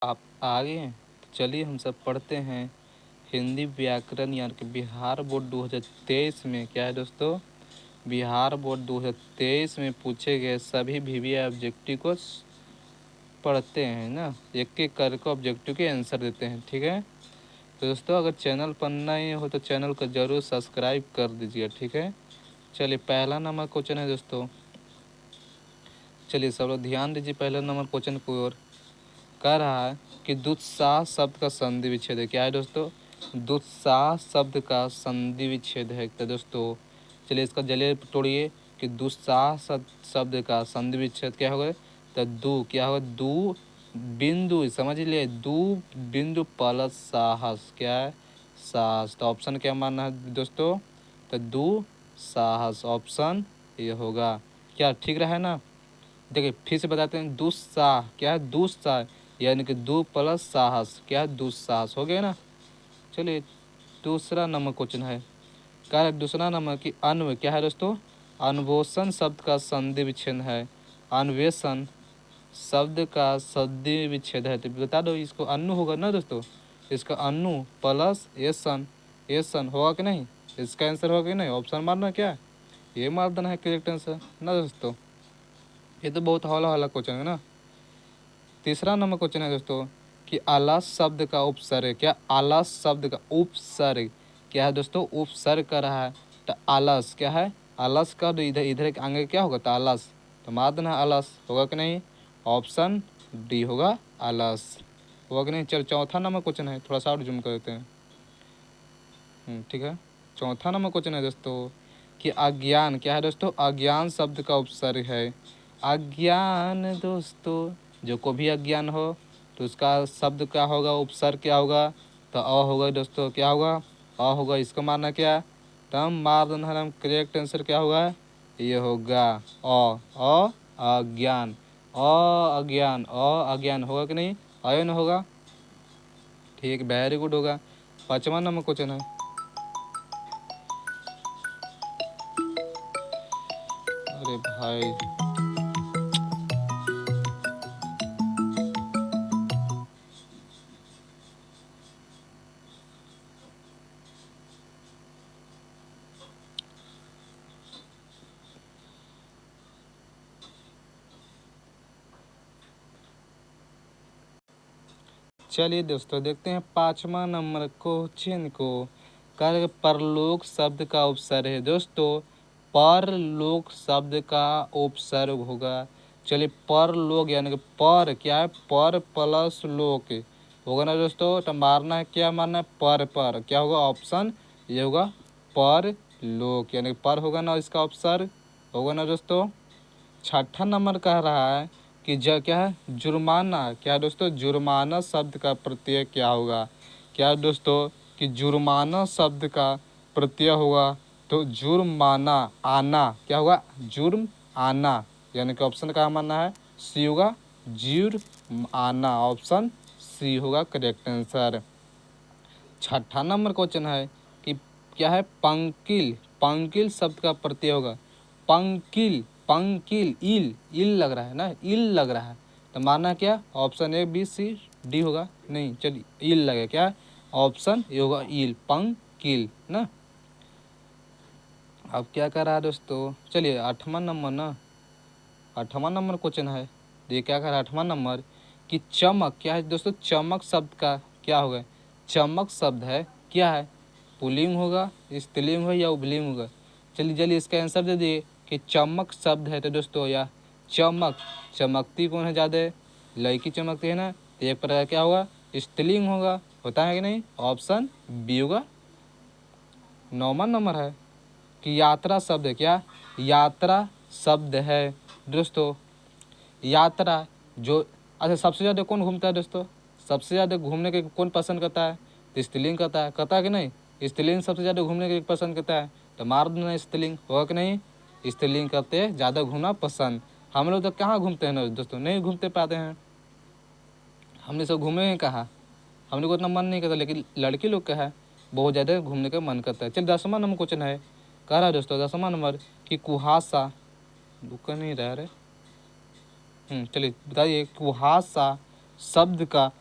आप आगे हैं तो चलिए हम सब पढ़ते हैं हिंदी व्याकरण यानी कि बिहार बोर्ड 2023 में क्या है दोस्तों। बिहार बोर्ड 2023 में पूछे गए सभी वीवीआई ऑब्जेक्टिव को पढ़ते हैं ना, एक एक करके ऑब्जेक्टिव के आंसर देते हैं। ठीक है, तो दोस्तों अगर चैनल पर नए हो तो चैनल को ज़रूर सब्सक्राइब कर दीजिए। ठीक है, चलिए पहला नंबर क्वेश्चन है दोस्तों। चलिए सब लोग ध्यान दीजिए पहले नंबर क्वेश्चन की ओर। कह रहा है कि दुस्साह शब्द का संधि विच्छेद है। क्या है दोस्तों? दुस्साह शब्द का संधि विच्छेद है। तो दोस्तों चलिए इसका जलिए तोड़िए कि दुस्साह शब्द का संधि विच्छेद क्या होगा। तो दू क्या होगा, दू बिंदु, समझ लिए, दू बिंदु प्लस साहस क्या है, साहस। तो ऑप्शन क्या मानना है दोस्तों? तो दू साहस, ऑप्शन ये होगा। क्या ठीक रहा है ना? देखिए फिर से बताते हैं, दुस्साह क्या है, दुस्साह यानी कि दू प्लस साहस क्या है, दुस्साहस हो गया ना। चलिए दूसरा नंबर क्वेश्चन है। क्या है दूसरा नंबर की अन्व क्या है दोस्तों? अन्वेषण शब्द का संधि विच्छेद है। अन्वेषण शब्द का संधि विच्छेद है, तो बता दो इसको। अन्नु होगा ना दोस्तों, इसका अन्नु प्लस एसन, एसन होगा कि नहीं? इसका आंसर होगा कि नहीं? ऑप्शन मारना क्या, ये मार देना है करेक्ट आंसर ना दोस्तों। ये तो बहुत हौला हौला क्वेश्चन है ना। तीसरा नंबर क्वेश्चन है दोस्तों कि आलस शब्द का उपसर्ग क्या, आलस शब्द का उपसर्ग क्या है दोस्तों? उपसर्ग कर रहा है तो आलस क्या है, आलस का इधर इधर आगे क्या होगा, तो आलस, तो मार देना आलस होगा कि नहीं? ऑप्शन डी होगा, आलस होगा कि नहीं। चल चौथा नंबर क्वेश्चन है, थोड़ा सा और जूम कर देते हैं। ठीक है, चौथा नंबर क्वेश्चन है दोस्तों कि अज्ञान क्या है दोस्तों? अज्ञान शब्द का उपसर्ग है। अज्ञान दोस्तों, जो को भी अज्ञान हो तो उसका शब्द क्या होगा, उपसर्ग क्या होगा? तो अ होगा दोस्तों, क्या होगा, अ होगा। इसको मारना क्या, तो हम मार देना है, हम करेक्ट आंसर क्या होगा, ये होगा अ अज्ञान, अज्ञान, अज्ञान होगा कि नहीं? अयन होगा, ठीक, वेरी गुड होगा। पाँचवा नंबर क्वेश्चन है। अरे भाई, चलिए दोस्तों देखते हैं पाँचवा नंबर क्वेश्चन को। कर परलोक शब्द का उपसर्ग है दोस्तों, परलोक शब्द का उपसर्ग होगा। चलिए परलोक यानी कि पर क्या है, पर प्लस लोक होगा ना दोस्तों। तो मारना है क्या, मारना है पर क्या होगा, ऑप्शन ये होगा पर लोक यानी पर होगा ना, इसका उपसर्ग होगा ना दोस्तों। छठा नंबर कह रहा है कि क्या है, जुर्माना क्या है दोस्तों? जुर्माना शब्द का प्रत्यय क्या होगा? क्या है दोस्तों कि जुर्माना शब्द का प्रत्यय होगा तो जुर्माना, आना क्या होगा, जुर्म आना यानी कि ऑप्शन का मानना है सी होगा, जुर्म आना, ऑप्शन सी होगा करेक्ट आंसर। छठा नंबर क्वेश्चन है कि क्या है, पंकिल, पंकिल शब्द का प्रत्यय होगा। पंकिल, पंकिल, इल, इल लग रहा है ना, इल लग रहा है, तो माना क्या, option A B C D होगा, नहीं चलिए इल लगे क्या, ऑप्शन ये होगा इल, पंकिल ना। अब क्या कर रहा है दोस्तों, चलिए आठवां नंबर ना, आठवां नंबर क्वेश्चन है। देखिए क्या कर रहा है आठवां नंबर कि चमक क्या है दोस्तों? चमक शब्द का क्या होगा? चमक शब्द है क्या है, पुल्लिंग होगा, स्त्रीलिंग होगा या उभलिंग होगा? चलिए जल्दी इसका आंसर दे दिए कि चमक शब्द है तो दोस्तों या चमक, चमकती कौन है ज़्यादा, लड़की चमकती है ना, तो एक प्रकार क्या होगा, स्त्रीलिंग होगा, होता है कि नहीं? ऑप्शन बी होगा। नौवां नंबर है कि यात्रा शब्द है क्या, यात्रा शब्द है दोस्तों, यात्रा जो, अच्छा सबसे ज़्यादा कौन घूमता है दोस्तों? सबसे ज़्यादा घूमने के कौन पसंद करता है? तो स्त्रीलिंग करता है कि नहीं? स्त्रीलिंग सबसे ज़्यादा घूमने के पसंद करता है, तो मार देना स्त्रीलिंग होगा कि नहीं? स्त्रीलिंग करते ज़्यादा घूमना पसंद। हम लोग तो कहाँ घूमते हैं ना दोस्तों, नहीं घूमते पाते हैं, हमने सब घूमे हैं कहाँ, हम लोग को इतना मन नहीं करता, लेकिन लड़की लोग का है बहुत ज़्यादा घूमने का मन करता है। चलिए 10वां नंबर क्वेश्चन है, कह रहा है दोस्तों 10वां नंबर कि कुहासा, रुक नहीं रह रहे, चलिए बताइए, कुहासा शब्द का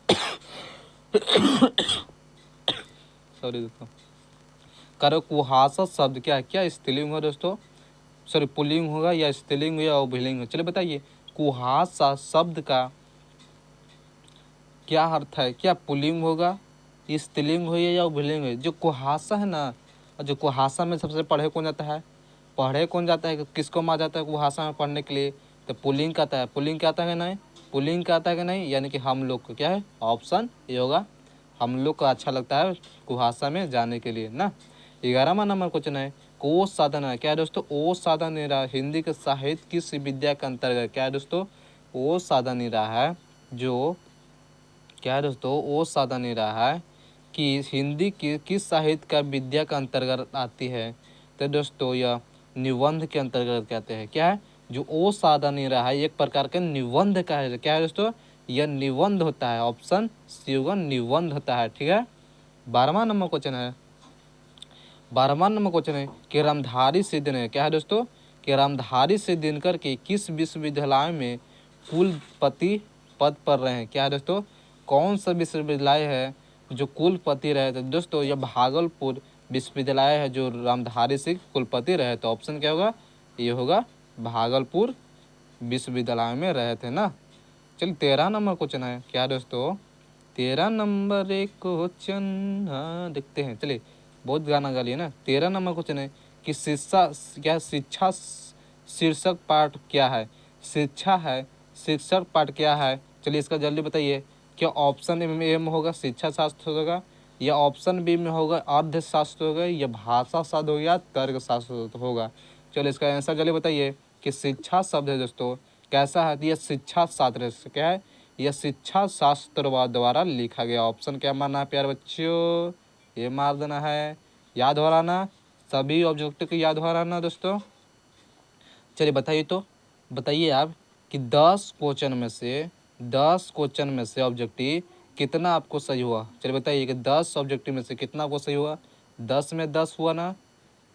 सॉरी दोस्तों, करो कुहासा शब्द क्या है, क्या स्त्रीलिंग होगा दोस्तों, सॉरी पुल्लिंग होगा या स्त्रीलिंग या उभयलिंग होगा, चलिए बताइए कुहासा शब्द का क्या अर्थ है, क्या पुल्लिंग होगा, स्त्रीलिंग हो या उभयलिंग हो। जो कुहासा है ना, जो कुहासा में सबसे पढ़े कौन जाता है, पढ़े कौन जाता है, किसको मार जाता है कुहासा में पढ़ने के लिए, तो पुल्लिंग का आता है, पुल्लिंग क्या आता है कि नहीं, पुल्लिंग का आता है कि नहीं, यानी कि हम लोग को क्या है ऑप्शन ये होगा, हम लोग को अच्छा लगता है कुहासा में जाने के लिए ना। 11वां नंबर क्वेश्चन है कोश साधन है, क्या है दोस्तों, ओ साधन निरा हिंदी के साहित्य किस विद्या के अंतर्गत, क्या है दोस्तों, ओ साधन निरा है जो, क्या है दोस्तों, ओ साधन निरा है कि हिंदी की किस साहित्य का विद्या के अंतर्गत आती है, तो दोस्तों यह निबंध के अंतर्गत कहते हैं, क्या है जो ओ साधन निरा है एक प्रकार के निबंध का है, क्या है दोस्तों, यह निबंध होता है, ऑप्शन सी होगा निबंध होता है, ठीक है। 12वां नंबर क्वेश्चन है, 12वां नंबर क्वेश्चन है कि रामधारी सिद्ध, क्या है दोस्तों, कि रामधारी सिद्ध दिनकर के किस विश्वविद्यालय में कुलपति पद पर रहे हैं, क्या है दोस्तों, कौन सा विश्वविद्यालय है जो कुलपति रहे थे, दोस्तों यह भागलपुर विश्वविद्यालय है जो रामधारी सिंह कुलपति रहे, तो ऑप्शन क्या होगा, ये होगा भागलपुर विश्वविद्यालय में रहे थे ना। चलिए 13 नंबर क्वेश्चन है, क्या दोस्तों, 13 नंबर एक क्वेश्चन, हाँ देखते हैं, चलिए बहुत गाना गा लिया ना। 13 नंबर क्वेश्चन है कि शिक्षा शीर्षक पाठ क्या है, शिक्षा है शीर्षक पाठ क्या है, चलिए इसका जल्दी बताइए, क्या ऑप्शन ए में होगा शिक्षा शास्त्र होगा, या ऑप्शन बी में होगा अर्थशास्त्र होगा, या भाषा शास्त्र होगा, या तर्क शास्त्र होगा। चलिए इसका आंसर जल्दी बताइए कि शिक्षा शब्द है दोस्तों कैसा है, यह शिक्षा शास्त्र क्या है, यह शिक्षा शास्त्र द्वारा लिखा गया, ऑप्शन क्या मारना है प्यारे बच्चों, ये मार देना है, याद हो रहा ना, सभी ऑब्जेक्टिव को याद हो रहा ना दोस्तों। चलिए बताइए, तो बताइए आप कि 10 क्वेश्चन में से 10 क्वेश्चन में से ऑब्जेक्टिव कितना आपको सही हुआ, चलिए बताइए कि 10 ऑब्जेक्टिव में से कितना आपको सही हुआ, 10 में 10 हुआ ना।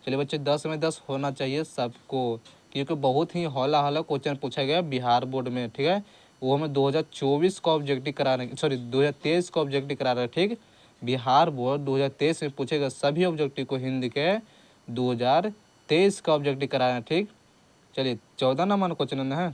चलिए बच्चे 10 में 10 होना चाहिए सबको, क्योंकि बहुत ही हौला हौला क्वेश्चन पूछा गया बिहार बोर्ड में, ठीक है, वो हमें 2024 का ऑब्जेक्टिव करा रहे, सॉरी 2023 का ऑब्जेक्टिव करा रहे, ठीक, बिहार बोर्ड 2023 में पूछेगा सभी ऑब्जेक्टिव को हिंदी के 2023 का ऑब्जेक्टिव करा रहे हैं, ठीक। चलिए 14 नंबर क्वेश्चन है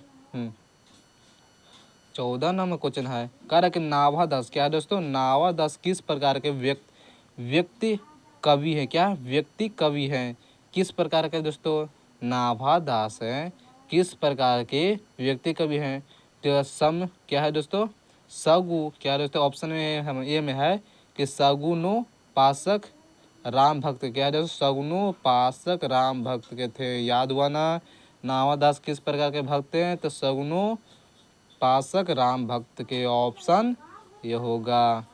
14 नंबर क्वेश्चन है, कह रहा कि नाभादास, क्या है दोस्तों, नाभादास किस प्रकार के व्यक्ति कवि है, क्या व्यक्ति कवि है, किस प्रकार के दोस्तों नाभादास है, किस प्रकार के व्यक्ति कवि हैं, तो सम क्या है दोस्तों, सगु, क्या है दोस्तों, ऑप्शन में हम ए में है कि सगुनो पासक राम भक्त, क्या है दोस्तों, सगुनो पासक राम भक्त के थे, याद हुआ ना, नाभादास किस प्रकार के भक्त हैं, तो सगुनो पासक राम भक्त के, ऑप्शन ये होगा।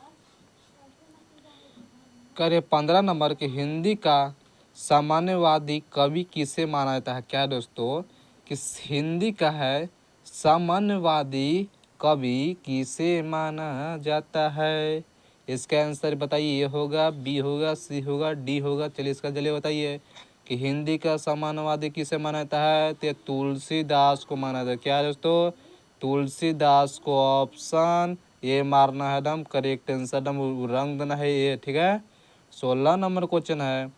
करे 15 नंबर के हिंदी का सामान्यवादी कवि किसे माना जाता है, क्या दोस्तों, कि हिंदी का है सामान्यवादी कवि किसे माना जाता है, इसका आंसर बताइए, ये होगा बी होगा सी होगा डी होगा, चलिए इसका जल्दी बताइए कि हिंदी का सामान्यवादी किसे माना जाता है, तो तुलसीदास को माना जाता है, क्या दोस्तों, तुलसीदास को, ऑप्शन ये मारना है एकदम करेक्ट आंसर, एकदम रंग देना है ये, ठीक है। 16 नंबर क्वेश्चन है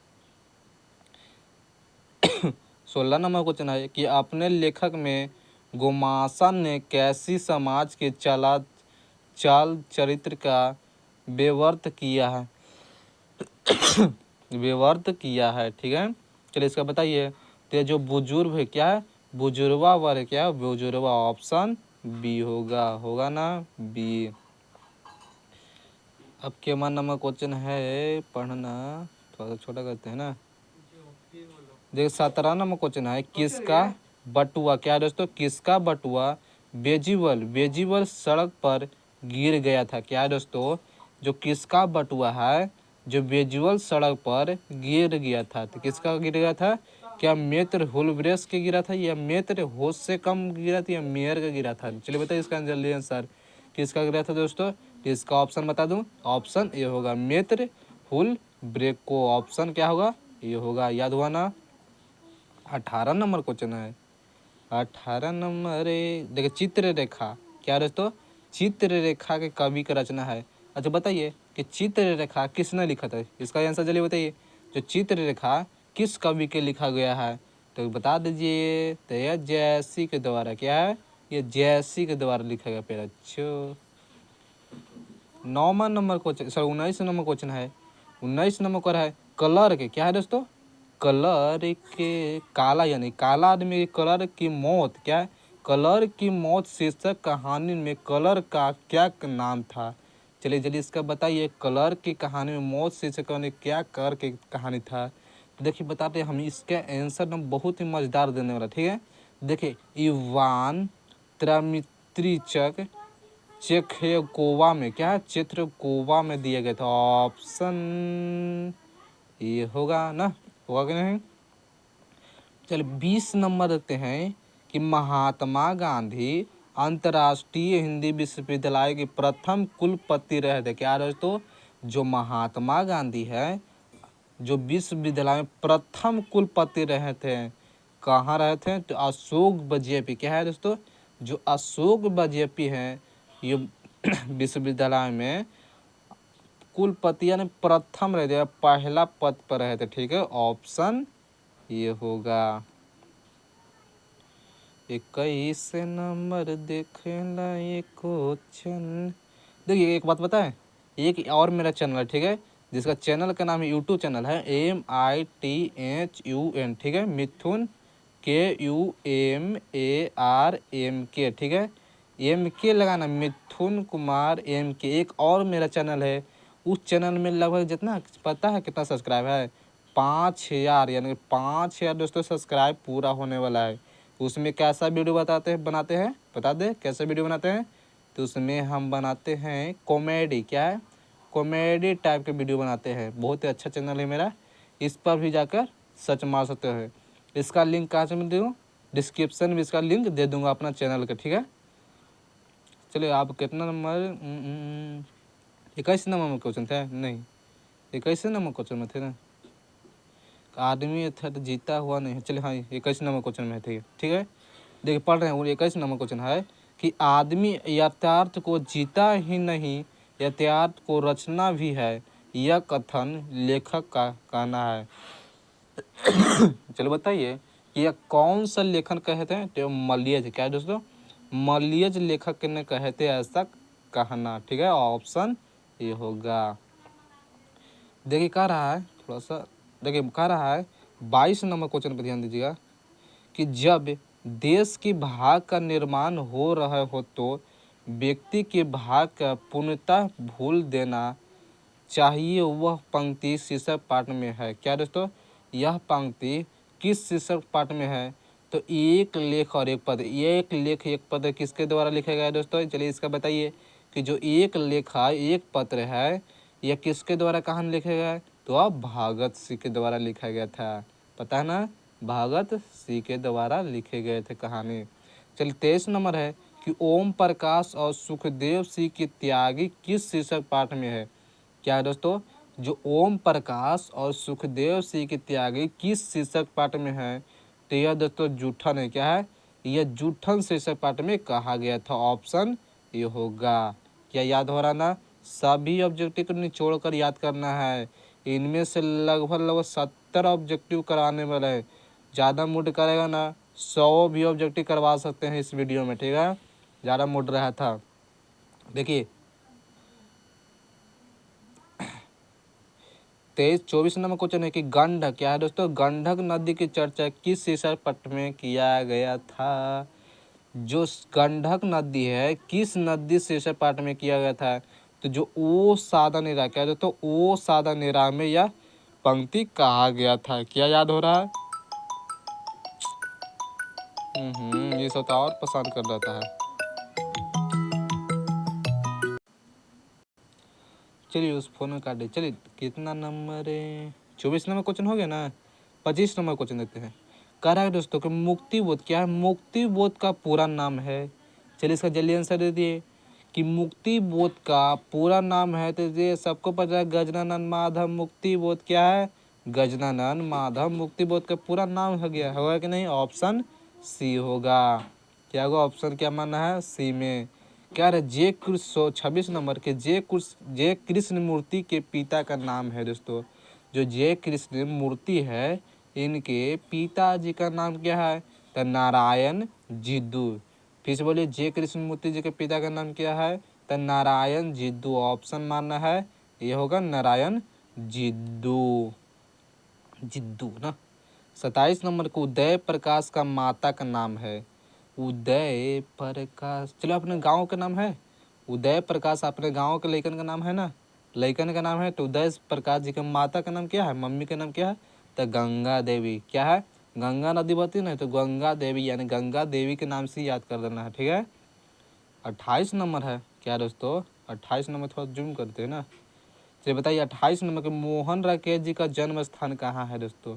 16 नंबर क्वेश्चन है कि अपने लेखक में गोमासा ने कैसी समाज के चाल चरित्र का विवर्त किया है विवर्त किया है, ठीक है। चलिए इसका बताइए, तो जो बुजुर्ग है, क्या है बुजुर्वा वर्ग, क्या है बुजुर्वा, ऑप्शन बी होगा ना बी। अब के मान नंबर क्वेश्चन है पढ़ना, थोड़ा सा छोटा करते हैं ना, देखिए 17 नंबर क्वेश्चन है किसका बटुआ, क्या है दोस्तों, किसका बटुआ बेजीवल सड़क पर गिर गया था, क्या है दोस्तों, जो किसका बटुआ है जो बेजुअल सड़क पर गिर गया था, तो किसका गिर गया था, क्या मित्र हुलब्रेस के गिरा था, या मित्र होश से कम गिरा था, या मेयर का गिरा था, चलिए बताइए इसका जल्दी आंसर किसका गिरा था दोस्तों, इसका ऑप्शन बता दूं, ऑप्शन ये होगा मित्र हुल ब्रेक को, ऑप्शन क्या होगा ये होगा, याद हुआ ना। 18 नंबर क्वेश्चन है 18 नंबर देखिए चित्र रेखा, क्या दोस्तों, चित्ररेखा के कवि का रचना है। अच्छा बताइए कि चित्ररेखा किसने लिखा था, इसका आंसर जल्दी बताइए। जो चित्ररेखा किस कवि के लिखा गया है, तो बता दीजिए। तो यह जयसी के द्वारा, क्या है, ये जयसी के द्वारा लिखा गया पेड़। अच्छा 9वां number question, sir 19 number question है। 19 नंबर पर है कलर के, क्या है दोस्तों, कलर के काला, यानी काला आदमी कलर की मौत, क्या है, कलर की मौत शीर्षक कहानी में कलर का क्या नाम था। चलिए जल्दी इसका बताइए, कलर की कहानी में मौत शीर्षक ने क्या कलर की कहानी था। तो देखिए बताते हैं हम, इसका आंसर ना बहुत ही मजेदार देने वाला, ठीक है। देखिए इवान त्रामित्रिचक चेखोवा में, क्या है, चेखोवा में दिया गया था। ऑप्शन ये होगा ना, होगा कि नहीं। चल 20 नंबर देते हैं कि महात्मा गांधी अंतर्राष्ट्रीय हिंदी विश्वविद्यालय के प्रथम कुलपति रहे थे। क्या दोस्तों, जो महात्मा गांधी है, जो विश्वविद्यालय में प्रथम कुलपति रहे थे, कहाँ रहे थे, तो अशोक बजेपी, क्या है दोस्तों, जो अशोक बजेपी हैं, ये विश्वविद्यालय में कुलपति यानी प्रथम रहे थे, पहला पद पर रहे थे, ठीक है। ऑप्शन ये होगा। 21 नंबर देखेला ये क्वेश्चन। देखिए एक बात बताएं, एक और मेरा चैनल है, ठीक है, जिसका चैनल का नाम है, यूट्यूब चैनल है MITHUN, ठीक है, मिथुन KUMARMK, ठीक है, MK लगाना, मिथुन कुमार MK। एक और मेरा चैनल है, उस चैनल में लगभग जितना पता है कितना सब्सक्राइब है, 5000, यानी 5000 दोस्तों सब्सक्राइब पूरा होने वाला है। उसमें कैसा वीडियो बनाते हैं, बता दे कैसा वीडियो बनाते हैं। तो उसमें हम बनाते हैं कॉमेडी, क्या है, कॉमेडी टाइप के वीडियो बनाते हैं। बहुत ही अच्छा चैनल है मेरा, इस पर भी जाकर सर्च मार सकते हो। इसका लिंक कहाँ से मैं दूँ, डिस्क्रिप्शन में इसका लिंक दे दूंगा अपना चैनल का, ठीक है। चलिए आप कितना नंबर, 21 नंबर में क्वेश्चन थे, नहीं 21 नंबर क्वेश्चन में थे ना, आदमी था तो जीता हुआ नहीं है। चलिए हाँ 21 नंबर क्वेश्चन में थे, ठीक है। देखिए पढ़ रहे हैं, 21 नंबर क्वेश्चन है कि आदमी यथार्थ को जीता ही नहीं, यथार्थ को रचना भी है, यह कथन लेखक का कहना है। चलो बताइए कि यह कौन सा लेखन कहते हैं, तो मलयज, क्या है दोस्तों, मलयज लेखक ने कहते हैं ऐसा कहना, ठीक है। ऑप्शन ये होगा। देखिए कह रहा है, थोड़ा सा देखिए कह रहा है 22 नंबर क्वेश्चन पर ध्यान दीजिएगा कि जब देश की भाग का निर्माण हो रहा हो तो व्यक्ति के भाग का पूर्णतः भूल देना चाहिए। वह पंक्ति शीर्षक पाठ में है, क्या दोस्तों, यह पंक्ति किस शीर्षक पाठ में है, तो एक लेख और एक पद, एक लेख एक पद किसके द्वारा लिखा गया है दोस्तों। चलिए इसका बताइए कि जो एक लेखा एक पत्र है, यह किसके द्वारा कहानी लिखा गया है, तो अब भगत सिंह के द्वारा लिखा गया था, पता है ना, भगत सिंह के द्वारा लिखे गए थे कहानी। चलिए 23 नंबर है कि ओम प्रकाश और सुखदेव सिंह की त्यागी किस शीर्षक पाठ में है। क्या है दोस्तों, जो ओम प्रकाश और सुखदेव सिंह की त्यागी किस शीर्षक पाठ में है, तो यह दोस्तों जूठन है, क्या है, यह जूठन शीर्षक पाठ में कहा गया था। ऑप्शन ये होगा। क्या याद हो रहा ना, सभी ऑब्जेक्टिव को निचोड़ कर याद करना है। इनमें से लगभग 70 ऑब्जेक्टिव कराने वाले हैं। ज़्यादा मूड करेगा ना 100 भी ऑब्जेक्टिव करवा सकते हैं इस वीडियो में, ठीक है, ज़्यादा मूड रहा था। देखिए 24 नंबर क्वेश्चन है कि गंडक, क्या है दोस्तों, गंडक नदी की चर्चा किस शीर्षक पट में किया गया था। जो गंडक नदी है किस नदी शीर्षक पाठ में किया गया था, तो जो ओ सादा निरा, क्या है दोस्तों, ओ सादा निरा में यह पंक्ति कहा गया था। क्या याद हो रहा है, ये सब तो और पसंद कर रहता है। चलिए उस फोन में काट दे। चलिए कितना नंबर है, 24 नंबर क्वेश्चन हो गया ना। 25 नंबर क्वेश्चन देखते हैं। कह रहा है दोस्तों कि मुक्ति बोध, क्या है, मुक्ति बोध का पूरा नाम है। चलिए इसका जल्दी आंसर दे दिए कि मुक्ति बोध का पूरा नाम है, तो ये सबको पता है, गजानन माधव मुक्ति बोध, क्या है, गजानन माधव मुक्ति बोध का पूरा नाम हो गया, होगा कि नहीं। ऑप्शन सी होगा। क्या होगा, ऑप्शन क्या मानना है, सी में, क्या रहे जे कृष्ण 26 नंबर के जय कृष्ण मूर्ति के पिता का नाम है दोस्तों। जो जय कृष्ण मूर्ति है इनके पिताजी का नाम क्या है? तो नारायण जिद्दू। फिर से बोलिए, जय कृष्ण मूर्ति जी के पिता का नाम क्या है? तो नारायण जिद्दू। ऑप्शन मानना है ये होगा नारायण जिद्दू। जिद्दू ना। 27 नंबर को उदय प्रकाश का माता का नाम है। उदय प्रकाश, चलो अपने गांव का नाम है उदय प्रकाश, अपने गांव के लड़कन का नाम है ना, लड़कन का नाम है। तो उदय प्रकाश जी के माता का नाम क्या है? मम्मी का नाम क्या है? तो गंगा देवी। क्या है? गंगा नदी बहती ना, तो गंगा देवी, यानी गंगा देवी के नाम से याद कर देना है। ठीक है। 28 नंबर है क्या दोस्तों? 28 नंबर थोड़ा जूम करते हैं ना। चलिए बताइए 28 नंबर के मोहन राकेश जी का जन्म स्थान कहाँ है दोस्तों?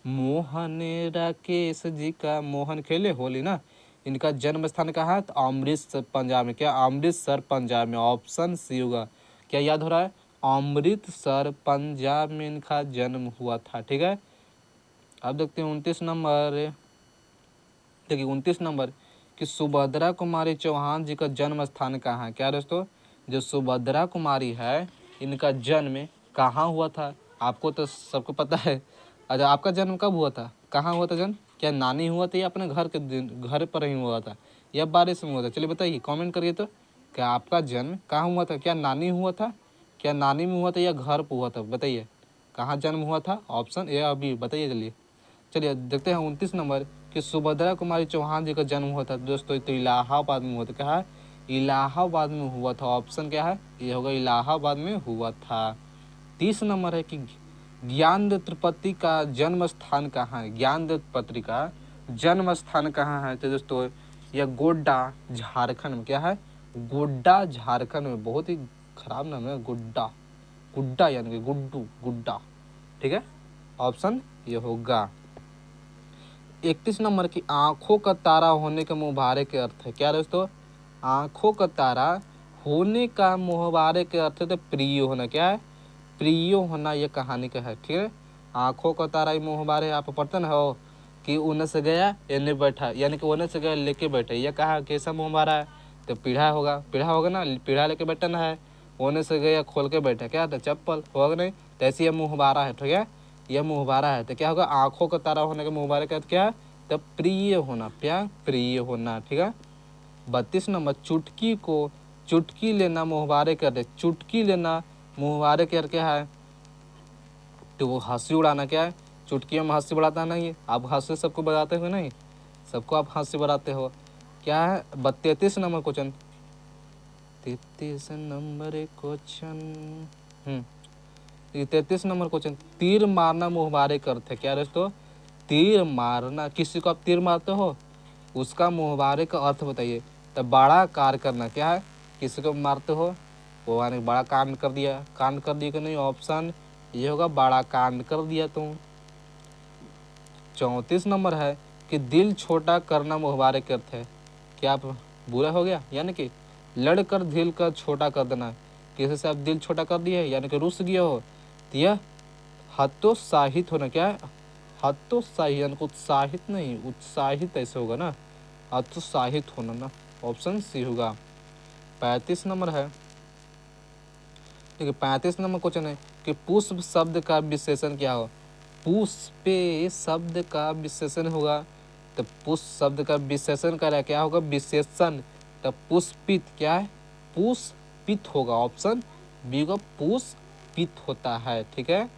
मोहन राकेश जी का, मोहन खेले होली ना, इनका जन्म स्थान कहाँ है? तो अमृतसर पंजाब में। क्या? अमृतसर पंजाब में। ऑप्शन सी होगा। क्या याद हो रहा है? अमृतसर पंजाब में इनका जन्म हुआ था। ठीक है। अब देखते हैं 29 नंबर। देखिए 29 नंबर कि सुभद्रा कुमारी चौहान जी का जन्म स्थान कहाँ है? क्या दोस्तों? जो सुभद्रा कुमारी है इनका जन्म कहाँ हुआ था? आपको तो सबको पता है। अच्छा, आपका जन्म कब हुआ था? कहाँ हुआ था जन्म? क्या नानी हुआ था या अपने घर पर ही हुआ था या बारिश में हुआ था? चलिए बताइए, कमेंट करिए तो। क्या आपका जन्म कहाँ हुआ था? क्या नानी हुआ था, क्या नानी में हुआ था या घर पर हुआ था? बताइए कहाँ जन्म हुआ था। ऑप्शन ए अभी बताइए जल्दी। चलिए देखते हैं 29 नंबर कि सुभद्रा कुमारी चौहान जी का जन्म हुआ था दोस्तों, तो इलाहाबाद में हुआ था। क्या है? इलाहाबाद में हुआ था। ऑप्शन क्या है? ये होगा इलाहाबाद में हुआ था। 30 नंबर है कि ज्ञानदत्त त्रिपाठी का जन्म स्थान कहाँ है? ज्ञानदत्त त्रिपाठी का जन्म स्थान कहाँ है? तो दोस्तों यह गोड्डा झारखंड में। क्या है? गोड्डा झारखंड में। बहुत ही खराब नाम है गोड्डा, गुड्डा यानी कि गुड्डू, गुड्डा। ठीक है। ऑप्शन ये होगा। 31 नंबर की आंखों का तारा होने के मुहावरे के अर्थ है। क्या दोस्तों? आंखों का तारा होने का मुहावरे के अर्थ है तो प्रिय होना। क्या है? प्रिय होना, ये कहानी का है। ठीक है। आंखों का तारा ये मुहावरे आप पढ़ते ना हो कि उन्हें से गया इन्हें बैठा, यानी कि उन्हें से गया लेके बैठे, ये कहा कैसा मुहावरा है? तो पीढ़ा होगा, पीढ़ा होगा ना, पीढ़ा लेके बैठना है। उन्हें से गया खोल के बैठा, क्या था? चप्पल होगा नहीं, तो ऐसी यह मुहावरा है। ठीक है। यह मुहावरा है तो क्या होगा? आंखों का तारा होने के मुहावरे का अर्थ क्या है? तो प्रिय होना। क्या? प्रिय होना। ठीक है। 32 नंबर चुटकी लेना मुहावरे कर दे। चुटकी लेना मुहावरे कर क्या है? तो वो हंसी उड़ाना। क्या है? चुटकी में हंसी बढ़ाता नहीं है, आप हंसी सबको बताते हो नहीं, सबको आप हंसी बढ़ाते हो। क्या है? 33 number question, 33 number question 33 number question, तीर मारना मुहावरे का अर्थ है। क्या दोस्तों? तीर मारना, किसी को आप तीर मारते हो उसका मुहावरे का अर्थ बताइए। तो बड़ा कार करना। क्या है? किसी को मारते हो वो यानी बड़ा कांड कर दिया, कांड कर दिया कि नहीं? ऑप्शन ये होगा, बड़ा कांड कर दिया तुम। 34 नंबर है कि दिल छोटा करना मुहावरे के अर्थ है। क्या आप बुरा हो गया, यानी कि लड़कर दिल का छोटा कर देना, किसी से आप दिल छोटा कर दिए यानी कि रुस गए हो, तो यह हतोत्साहित होना। क्या है? हतोत्साहित यानी उत्साहित नहीं, उत्साहित ऐसे होगा ना, हतोत्साहित होना ना। ऑप्शन सी होगा। 35 नंबर है। ठीक है। 35 नंबर क्वेश्चन है कि पुष्प शब्द का विशेषण क्या हो? पुष्पे शब्द का विशेषण होगा, तो पुष्प शब्द का विशेषण क्या होगा? विशेषण। तो पुष्पित। क्या है? पुष्पित होगा। ऑप्शन बी होगा, पुष्पित होता है। ठीक है।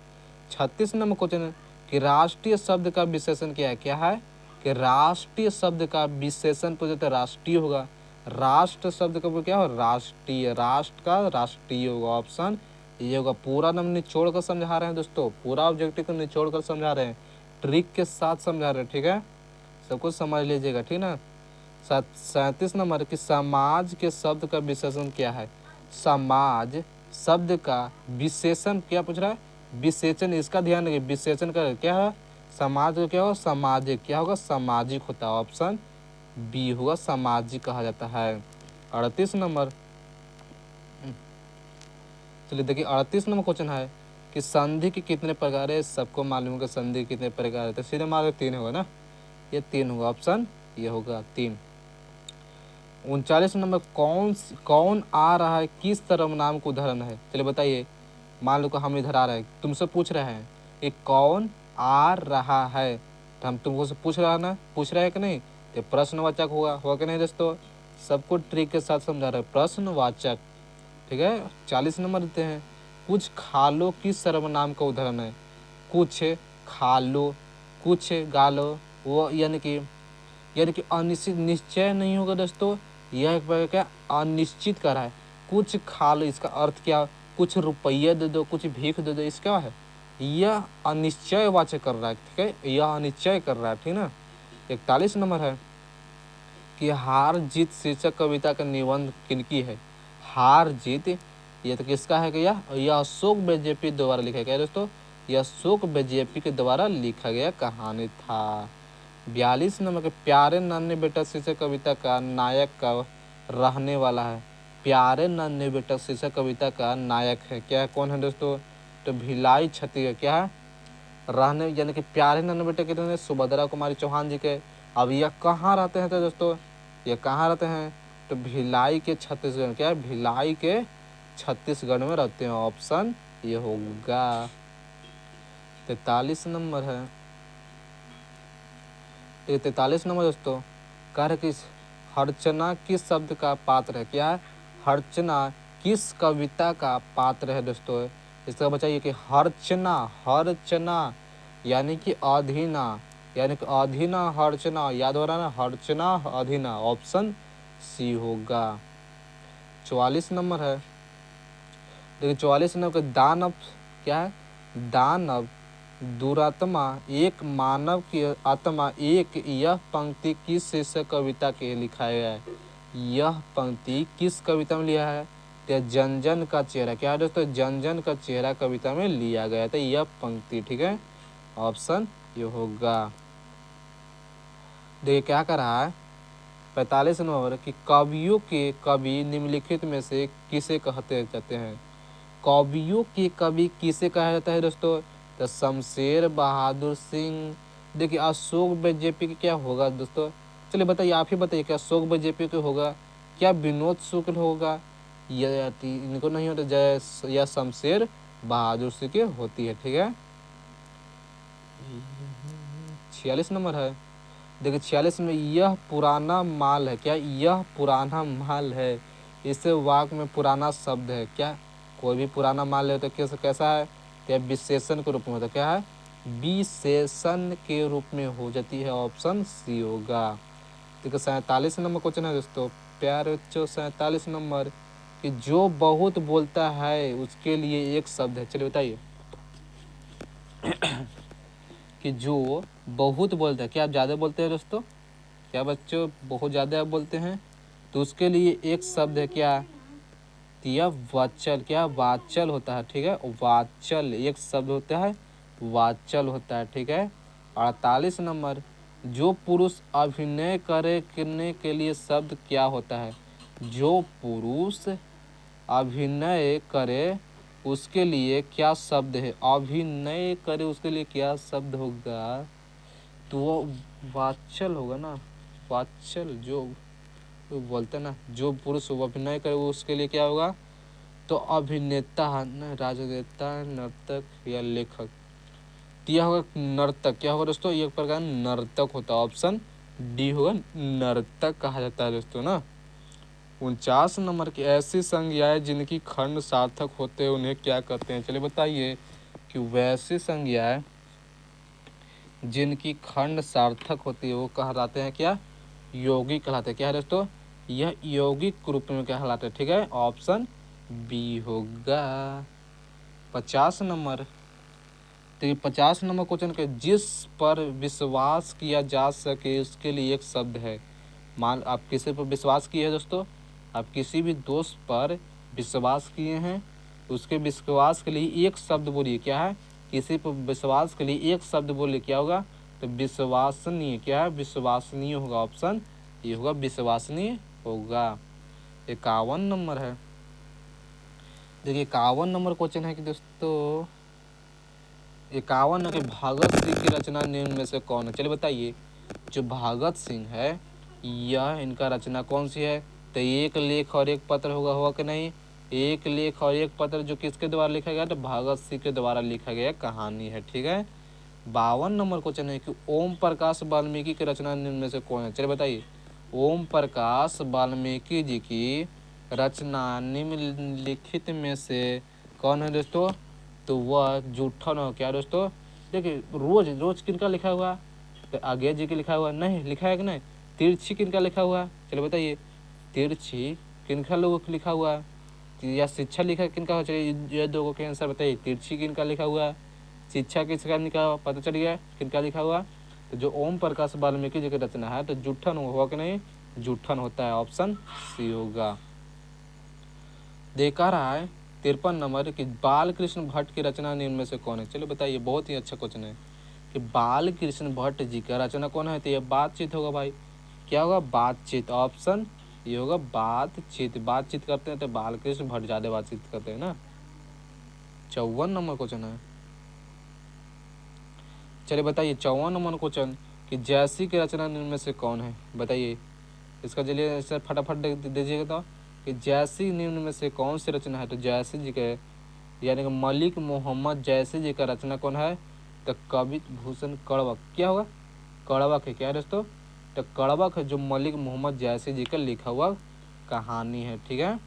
36 नंबर क्वेश्चन है कि राष्ट्रीय शब्द का विशेषण क्या है? क्या है? कि राष्ट्रीय शब्द का विशेषण पूछे तो राष्ट्रीय होगा। राष्ट्र शब्द का क्या हो? राष्ट्रीय। राष्ट्र का राष्ट्रीय होगा। ऑप्शन ये होगा। पूरा नाम निचोड़ कर समझा रहे हैं दोस्तों, पूरा ऑब्जेक्टिव को निचोड़ कर समझा रहे हैं, ट्रिक के साथ समझा रहे हैं। ठीक है। सब कुछ समझ लीजिएगा। ठीक ना। 37 नंबर कि समाज के शब्द का विशेषण क्या है? समाज शब्द का विशेषण क्या पूछ रहा है? विशेषण। इसका ध्यान रखिए, विशेषण का क्या है? समाज का क्या होगा? सामाजिक। क्या होगा? सामाजिक होता है। ऑप्शन बी होगा, सामाजिक कहा जाता है। 38 नंबर, चलिए देखिए 38 नंबर क्वेश्चन है कि संधि के कितने प्रकार है? सबको मालूम होगा संधि कितने प्रकार है, तो सीधे मार्ग 3 होगा ना, ये 3 होगा। ऑप्शन ये होगा 3। 39 नंबर, कौन आ रहा है किस सर्वनाम का उदाहरण है? चलिए बताइए। मान लो कि हम इधर आ रहे हैं, तुमसे पूछ रहे हैं कि कौन आ रहा है, तो हम तुमको से पूछ रहा है ना, पूछ रहे हैं कि नहीं, तो प्रश्नवाचक होगा कि नहीं दोस्तों? सबको ट्रिक के साथ समझा रहे हैं, प्रश्नवाचक। ठीक है। 40 नंबर देते हैं, कुछ खा लो किस सर्वनाम का उदाहरण है? कुछ खा लो, कुछ गा लो, वो यानी कि अनिश्चित, निश्चय नहीं होगा दोस्तों, यह एक प्रकार का अनिश्चित कर रहा है। कुछ खा लो, इसका अर्थ क्या? कुछ रुपये दे दो, कुछ भीख दे दो, इसका है यह अनिश्चय वाचक कर रहा है। ठीक है, यह अनिश्चय कर रहा है। ठीक ना। 41 नंबर है कि हार जीत शीर्षक कविता का निबंध किनकी है? हार जीत, ये तो किसका है? यह अशोक बेजेपी द्वारा लिखा गया दोस्तों, यह अशोक बेजेपी के द्वारा लिखा गया कहानी था। 42 नंबर के प्यारे नन्हे बेटा शीर्षक कविता का नायक का रहने वाला है। प्यारे नन्हे बेटा शीर्षक कविता का नायक है क्या? कौन है दोस्तों? तो भिलाई छत्तीसगढ़ क्या है? रहने, यानी कि प्यारे नन्हे बेटे के रहने सुभद्रा कुमारी चौहान जी के। अब यह कहाँ रहते हैं? तो दोस्तों ये कहाँ रहते हैं? तो भिलाई के छत्तीसगढ़। क्या है? भिलाई के छत्तीसगढ़ में रहते हैं। ऑप्शन ये होगा। 43 नंबर है, 43 नंबर दोस्तों, कार्य किस हर्चना किस शब्द का पात्र है? क्या है? हर्चना किस कविता का पात्र है दोस्तों? इसका बताइए कि हर्चना, हर्चना यानी कि अधीना, यानी कि अधीना हर्चना, याद हो रहा ना, हर्चना अधीना। ऑप्शन सी होगा। 44 नंबर है, देखिए 44 नंबर का दानव क्या है? दानव दुरात्मा एक मानव की आत्मा एक, यह पंक्ति किस शीर्षक कविता के लिखा गया है? यह पंक्ति किस कविता में लिया है? तो जन जन का चेहरा। क्या है दोस्तों? जन जन का चेहरा कविता में लिया गया था यह पंक्ति। ठीक है, ऑप्शन ये होगा। देखिए क्या कर रहा है 45 नंबर कि कवियों के कवि निम्नलिखित में से किसे कहते जाते हैं? कवियों के कवि किसे कहा जाता है दोस्तों? तो शमशेर बहादुर सिंह। देखिए अशोक बेजेपी के क्या होगा दोस्तों? चलिए बताइए, आप ही बताइए, क्या अशोक बेजेपी के होगा? क्या विनोद शुक्ल होगा? या इनको नहीं होता, जय या शमशेर बहादुर सिंह के होती है। ठीक है। 46 नंबर है, देखिए 46 में यह पुराना माल है। क्या? यह पुराना माल है, इसे वाक्य में पुराना शब्द है। क्या? कोई भी पुराना माल है तो कैसा है? क्या विशेषण के रूप में होता? क्या है? विशेषण के रूप में हो जाती है। ऑप्शन सी होगा। देखिए 47 नंबर क्वेश्चन है दोस्तों, प्यारे बच्चों, 47 नंबर कि जो बहुत बोलता है उसके लिए एक शब्द है। चलिए बताइए कि जो बहुत बोलता है, क्या आप ज़्यादा बोलते हैं दोस्तों? क्या बच्चों बहुत ज़्यादा आप बोलते हैं तो उसके लिए एक शब्द है। क्या? यह वाचल। क्या? वाचल होता है। ठीक है, वाचल एक शब्द होता है, वाचल होता है। ठीक है। 48 नंबर, जो पुरुष अभिनय करने के लिए शब्द क्या होता है? जो पुरुष अभिनय करे उसके लिए क्या शब्द है? अभिनय करे उसके लिए क्या शब्द होगा? तो वो वाचल होगा ना, वाचल। जो बोलते ना, जो पुरुष अभिनय करे उसके लिए क्या होगा? तो अभिनेता, राजनेता, नर्तक या लेखक। तो यह होगा नर्तक। क्या होगा दोस्तों? एक प्रकार नर्तक होता है। ऑप्शन डी होगा, नर्तक कहा जाता है दोस्तों ना। 49 नंबर की ऐसी संज्ञाएं जिनकी खंड सार्थक होते हैं उन्हें क्या कहते हैं? चलिए बताइए कि वैसी संज्ञाएं जिनकी खंड सार्थक होती है वो कहलाते हैं क्या? यौगिक कहलाते हैं। क्या है दोस्तों? यह यौगिक रूप में कहलाते हैं। ठीक है, ऑप्शन बी होगा। 50 नंबर, तो 50 नंबर क्वेश्चन के जिस पर विश्वास किया जा सके उसके लिए एक शब्द है। मान आप किसी पर विश्वास किए हैं दोस्तों, आप किसी भी दोस्त पर विश्वास किए हैं, उसके विश्वास के लिए एक शब्द बोलिए। क्या है? किसी पर विश्वास के लिए एक शब्द बोलिए, क्या होगा? तो विश्वसनीय। क्या है? विश्वसनीय होगा। ऑप्शन ये होगा, विश्वसनीय होगा। 51 नंबर है, देखिए 51 नंबर क्वेश्चन है कि दोस्तों 51 के भगत सिंह की रचना निम्न में से कौन है? चलिए बताइए, जो भगत सिंह है यह इनका रचना कौन सी है? तो एक लेख और एक पत्र होगा कि नहीं। एक लेख और एक पत्र जो किसके द्वारा लिखा गया, तो भगत सिंह के द्वारा लिखा गया कहानी है। ठीक है। 52 नंबर क्वेश्चन है कि ओम प्रकाश वाल्मीकि की रचना निम्न में से कौन है। चलिए बताइए, ओम प्रकाश वाल्मीकि जी की रचना निम्नलिखित में से कौन है दोस्तों, तो वह जूठन हो। क्या दोस्तों, देखिए रोज रोज किनका लिखा हुआ, तो आगे जी के लिखा हुआ नहीं, लिखा है कि नहीं। तिरछी किनका लिखा हुआ, चलिए बताइए, तिरछी किनका लोगों का लिखा हुआ, या शिक्षा लिखा किनका हो। चलिए ये दो के आंसर बताइए, तिरछी किनका लिखा हुआ, शिक्षा किसका लिखा, पता चल गया किनका लिखा हुआ। तो जो ओम प्रकाश वाल्मीकि जी की रचना है, तो जूठन हुआ कि नहीं, जूठन होता है, ऑप्शन सी होगा। देखा रहा है 53 नंबर कि बाल कृष्ण भट्ट की रचना निम्न में से कौन है। चलो बताइए, बहुत ही अच्छा क्वेश्चन है कि बाल कृष्ण भट्ट जी का रचना कौन है, तो ये बातचीत होगा भाई। क्या होगा, बातचीत, ऑप्शन ये होगा बातचीत। बातचीत करते हैं तो बाल कृष्ण भट्ट ज्यादा बातचीत करते हैं ना। 54 नंबर क्वेश्चन है, चलिए बताइए 54 नंबर क्वेश्चन कि जैसी की रचना निम्न में से कौन है। बताइए इसका, चलिए सर फटाफट दीजिएगा तो कि जैसी निम्न में से कौन सी रचना है। तो जैसी जी के यानी कि मलिक मोहम्मद जैसी जी का रचना कौन है, तो कवि भूषण कड़वक। क्या होगा, कड़वक है। क्या है दोस्तों, तो कड़वक है जो मलिक मोहम्मद जैसी जी का लिखा हुआ कहानी है। ठीक है।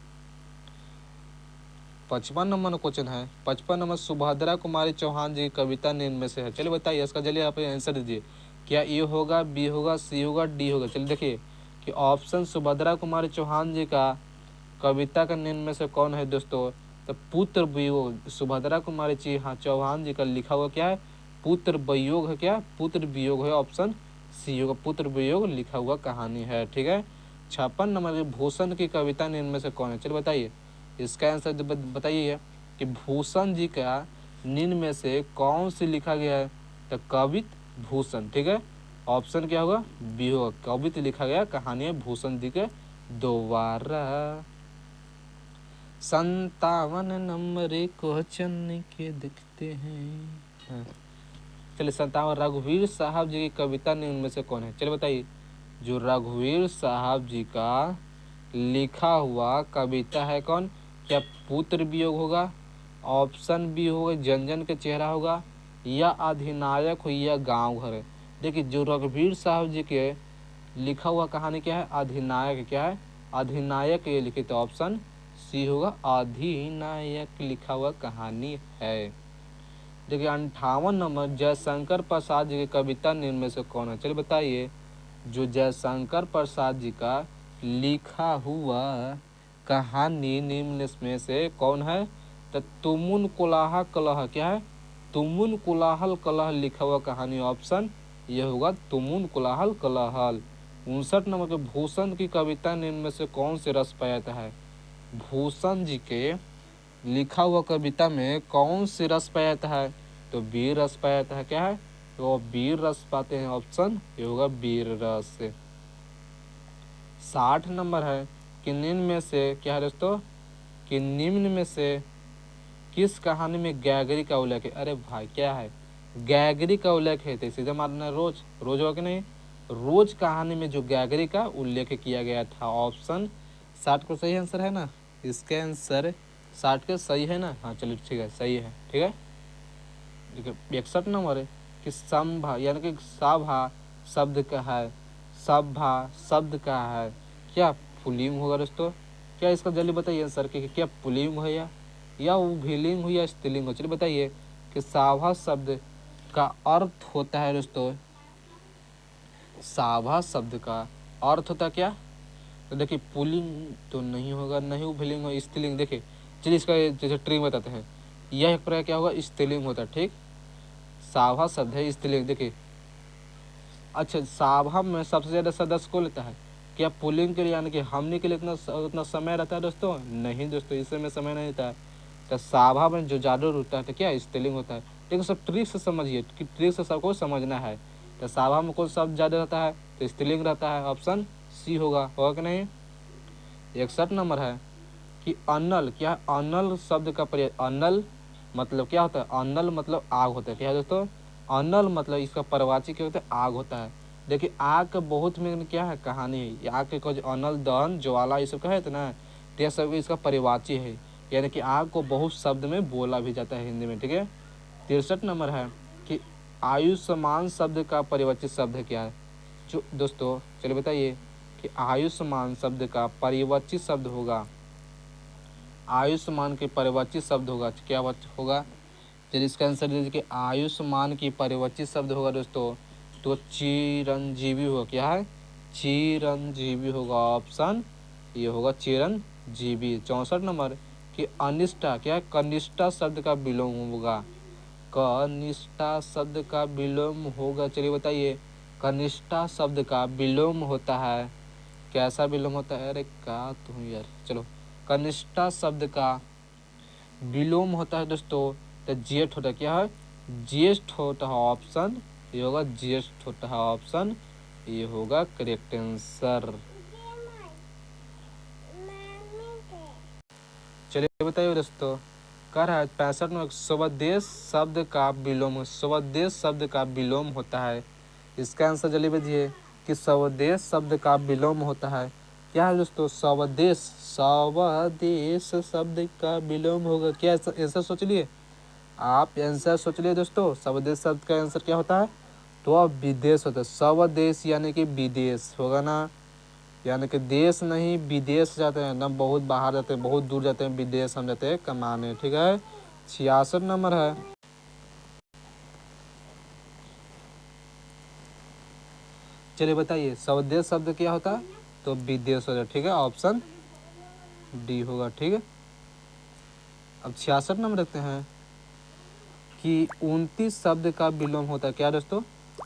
55 नंबर क्वेश्चन है, 55 नंबर सुभद्रा कुमारी चौहान जी की कविता निम्न में से है। चलिए बताइए इसका, चलिए आप आंसर दीजिए। क्या ए होगा, बी होगा, सी होगा, डी होगा। चलिए देखिए कि ऑप्शन सुभद्रा कुमारी चौहान जी का कविता का निम्न में से कौन है दोस्तों, तो पुत्र वियोग। सुभद्रा कुमारी जी हाँ चौहान जी का लिखा हुआ क्या है, पुत्र वियोग है। क्या, पुत्र वियोग है, ऑप्शन सी होगा, पुत्र वियोग लिखा हुआ कहानी है। ठीक है। 56 नंबर भूषण की कविता निम्न में से कौन है। चलिए बताइए इसका आंसर बताइए कि भूषण जी का निम्न में से कौन सी लिखा गया है, तो कवित भूषण। ठीक है। ऑप्शन क्या होगा, बी होगा, कवित लिखा गया कहानी है भूषण जी के द्वारा। 57 नंबर क्वेश्चन के देखते हैं। चलिए 57 रघुवीर साहब जी की कविता निम्न में से कौन है। चलिए बताइए, जो रघुवीर साहब जी का लिखा हुआ कविता है कौन, क्या पुत्र वियोग होगा, ऑप्शन बी होगा जन जन के चेहरा होगा, या अधिनायक हो, या गांव घर है। देखिए जो रघुवीर साहब जी के लिखा हुआ कहानी क्या है, अधिनायक। क्या है, अधिनायक ये लिखित, तो ऑप्शन सी होगा, अधिनायक लिखा हुआ कहानी है। देखिए 58 नंबर जयशंकर प्रसाद जी की कविता निम्न में से कौन है। चलिए बताइए, जो जयशंकर प्रसाद जी का लिखा हुआ कहानी निम्न में से कौन है, तो तुमुन कोलाह कलह। क्या है, तुमुन कोलाहल कलह लिखा हुआ कहानी, ऑप्शन यह होगा तुमुन कोलाहल कलहल। 59 नंबर के भूषण की कविता निम्न में से कौन से रस पाता है। भूषण जी के लिखा हुआ कविता में कौन से रस पाता है, तो वीर रस पाता है। क्या है, तो वीर रस पाते हैं, ऑप्शन ये होगा वीर रस। 60 नंबर है कि निम्न में से क्या है दोस्तों, कि निम्न में से किस कहानी में गैगरी का उल्लेख है। अरे भाई क्या है, गैगरी का उल्लेख है, तो सीधे मारना रोज, रोज होगा कि नहीं। रोज कहानी में जो गैगरी का उल्लेख किया गया था, ऑप्शन 60 को सही आंसर है ना। इसके आंसर 60 के सही है ना। हाँ चलिए ठीक है, सही है। ठीक है। देखिए 61 नंबर है कि संभा यानी कि सभा शब्द का है, सभा शब्द का है, क्या पुल्लिंग होगा दोस्तों। क्या इसका जल्दी बताइए आंसर कि क्या पुल्लिंग हो या विलिंग हो या स्त्रीलिंग हो। चलिए बताइए कि साभा शब्द का अर्थ होता है दोस्तों, साभा शब्द का अर्थ होता क्या, तो देखिए पुल्लिंग तो नहीं होगा, नहीं विलिंग हो, स्त्रीलिंग। देखिए चलिए इसका जैसे ट्रिक बताते हैं, यह एक प्रकार क्या होगा, स्त्रीलिंग होता है। ठीक, साभा शब्द है स्त्रीलिंग। देखिए अच्छा, साभा में सबसे ज्यादा सदस्य को लेता है, क्या पुल्लिंग के लिए यानी कि हमने के लिए उतना समय रहता है दोस्तों, नहीं दोस्तों, इसमें समय नहीं रहता है। तो साभा में जो जादू होता है तो क्या स्त्रीलिंग होता है। लेकिन सब ट्रिक से समझिए कि ट्रिक से सबको समझना है। तो साभा में कौन शब्द ज्यादा रहता है, तो स्त्रीलिंग रहता है, ऑप्शन सी होगा कि नहीं। 61 नंबर है कि अनल। क्या अनल शब्द का प्रयोग, अनल मतलब क्या होता है, अनल मतलब आग होता है। क्या है दोस्तों, अनल मतलब इसका परवाची क्या होता है, आग होता है। देखिए आग का बहुत में क्या है कहानी है, आग के कुछ अनल दहन ज्वाला ये सब कहे थे ना, तो यह सब इसका परिवाची है, यानी कि आग को बहुत शब्द में बोला भी जाता है हिंदी में। ठीक है, 63 नंबर है कि आयुष्मान शब्द का परिवाची शब्द क्या है। जो दोस्तों चलिए बताइए कि आयुष्मान शब्द का परिवाची शब्द होगा, आयुष्मान के परिवाची शब्द होगा क्या होगा। चलिए इसका आंसर दीजिए कि आयुष्मान की परिवाची शब्द होगा दोस्तों तो चिरंजीवी होगा। क्या है, चिरंजीवी होगा, ऑप्शन ये होगा चिरंजीवी। 64 नंबर कि अनिष्ठा क्या है, कनिष्ठा शब्द का विलोम होगा, कनिष्ठा शब्द का विलोम होगा। चलिए बताइए, कनिष्ठा शब्द का विलोम होता है, कैसा विलोम होता है, अरे क्या तुम यार, चलो कनिष्ठा शब्द का विलोम होता है दोस्तों तो ज्येष्ठ होता है। क्या है, ज्येष्ठ होता है, ऑप्शन ये होगा ज्येष्ठ होता है, ऑप्शन ये होगा करेक्ट आंसर। चलिए बताइए दोस्तों, कह रहा है 65 में स्वदेश शब्द का विलोम, स्वदेश शब्द का विलोम होता है। इसका आंसर जल्दी बताइए कि स्वदेश शब्द का विलोम होता है। क्या है दोस्तों, स्वदेश, स्वदेश शब्द का विलोम होगा। क्या आंसर सोच लिए आप, आंसर सोच लिए दोस्तों, स्वदेश शब्द का आंसर क्या होता है, तो अब विदेश होता है। स्वदेश यानी कि विदेश होगा ना, यानी कि देश नहीं विदेश जाते हैं ना, बहुत बाहर जाते हैं, बहुत दूर जाते हैं, विदेश हम जाते हैं कमाने। ठीक है, 66 नंबर है। चलिए बताइए स्वदेश शब्द क्या होता है, तो विदेश होता है। ठीक है, ऑप्शन डी होगा। ठीक है, अब 66 नंबर रखते हैं कि 29 शब्द का विलोम होता है। क्या दोस्तों,